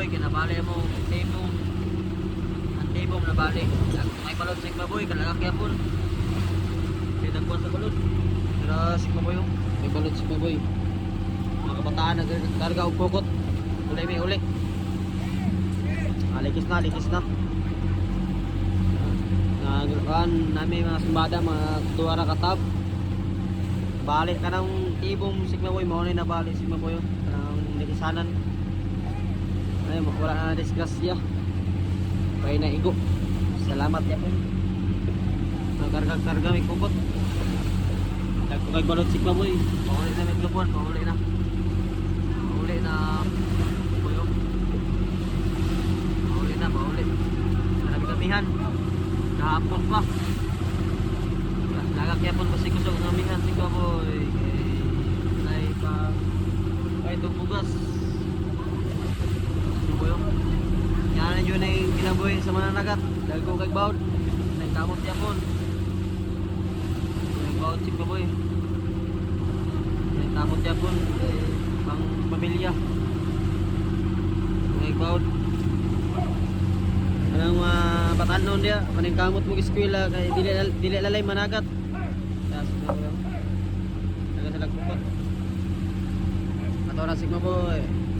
boy, kinabali mo tibong. Ang tibong nabali. May balot sigma boy, kalakakya po. Kaya nagkuhan sa balot. Pero sigma boy yung. May balot sigma boy. Mga kabataan nagkarga og kukot. Uli may uli. Likis na. Nagkuhan namin mga sumbada, mga tuwara katab. Balik ka ng tibong sigma boy, maunay na balik sigma boy yung. Likisanan. Ay, wala na disgrasya. Kaya na igo. Salamat ya po. Nagkarga-karga may kukot. Nagkukay balot sigma boy. Pauli na may klupon, pauli na. Pauli na. Boyo. Pauli. Marami kamihan. Kahapon pa. Nagakyapon pa si kusog ng kamihan sigma boy. Ay pa. Ay itong bugas. Boyo. Yan yun na yung kinabuhi sa mananagat. Dahil kong kagbawd. Nagkamot yapon. Kagbawd si kaboy. Nagkamot yapon. Pang pamilya. Kagbawd. Anong batanon dia. Maning kamot mo eskwela. Kaya dili lalay managat. Kaya siguro yun. Naga sila kupot. Ato na sigma boy.